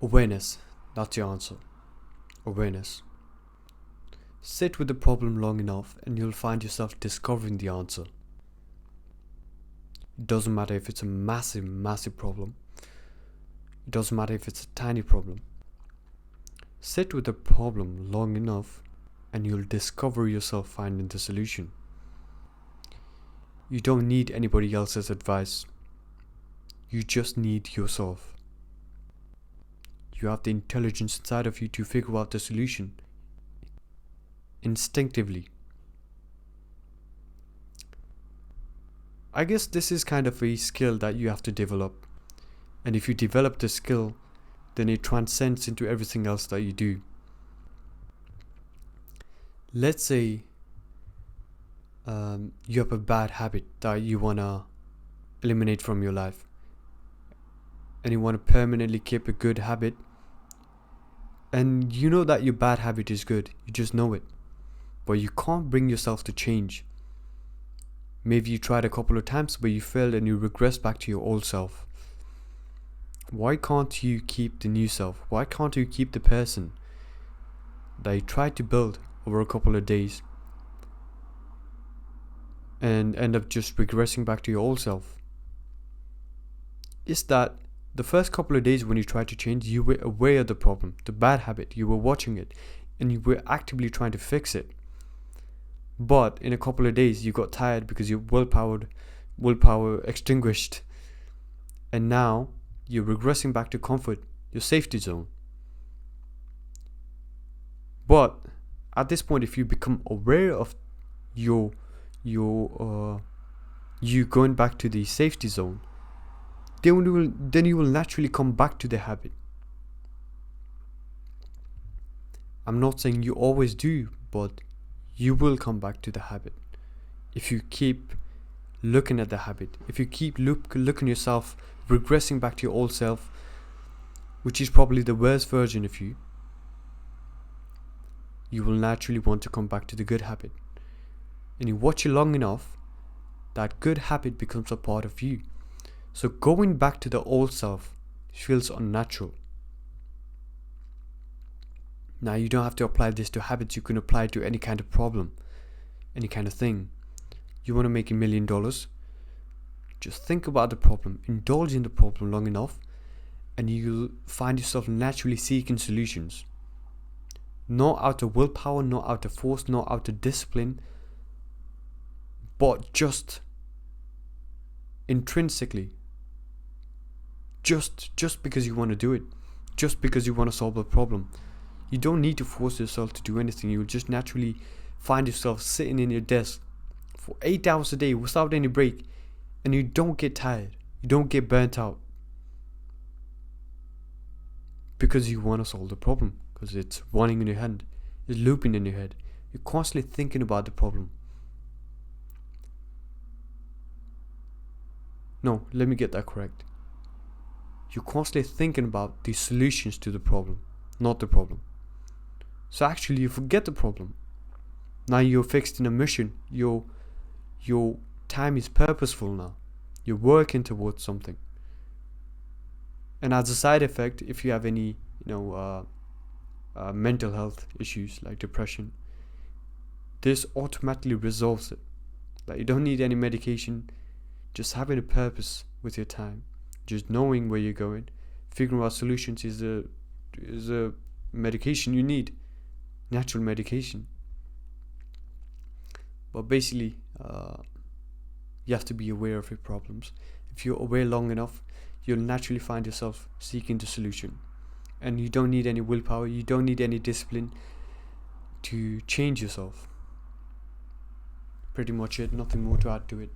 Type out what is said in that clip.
Awareness, that's your answer. Awareness. Sit with the problem long enough and you'll find yourself discovering the answer. It doesn't matter if it's a massive, massive problem. It doesn't matter if it's a tiny problem. Sit with the problem long enough and you'll discover yourself finding the solution. You don't need anybody else's advice. You just need yourself. You have the intelligence inside of you to figure out the solution instinctively. I guess this is kind of a skill that you have to develop. And if you develop the skill, then it transcends into everything else that you do. Let's say you have a bad habit that you want to eliminate from your life. And you want to permanently keep a good habit. And you know that your bad habit is good. You just know it. But you can't bring yourself to change. Maybe you tried a couple of times but you failed and you regress back to your old self. Why can't you keep the new self? Why can't you keep the person that you tried to build over a couple of days and end up just regressing back to your old self? Is that the first couple of days when you tried to change, you were aware of the problem, the bad habit, you were watching it and you were actively trying to fix it. But in a couple of days you got tired because your willpower extinguished, and now you're regressing back to comfort, your safety zone. But at this point, if you become aware of you going back to the safety zone, then you will naturally come back to the habit. I'm not saying you always do, but you will come back to the habit if you keep looking at the habit. If you keep looking yourself regressing back to your old self, which is probably the worst version of you, you will naturally want to come back to the good habit. And you watch it long enough, that good habit becomes a part of you. So going back to the old self feels unnatural. Now you don't have to apply this to habits. You can apply it to any kind of problem, any kind of thing. You want to make $1 million? Just think about the problem, indulge in the problem long enough, and you'll find yourself naturally seeking solutions. Not out of willpower, not out of force, not out of discipline, but just intrinsically. Just because you want to do it, just because you want to solve a problem. You don't need to force yourself to do anything. You'll just naturally find yourself sitting in your desk for 8 hours a day without any break, and you don't get tired. You don't get burnt out because you want to solve the problem, because it's running in your head, it's looping in your head. You're constantly thinking about the problem. No, let me get that correct. You're constantly thinking about the solutions to the problem, not the problem. So actually you forget the problem. Now you're fixed in a mission. Your time is purposeful now. You're working towards something. And as a side effect, if you have any mental health issues like depression, this automatically resolves it. Like, you don't need any medication. Just having a purpose with your time, just knowing where you're going, figuring out solutions is a medication you need, natural medication. But basically, you have to be aware of your problems. If you're aware long enough, you'll naturally find yourself seeking the solution. And you don't need any willpower, you don't need any discipline to change yourself. Pretty much it, nothing more to add to it.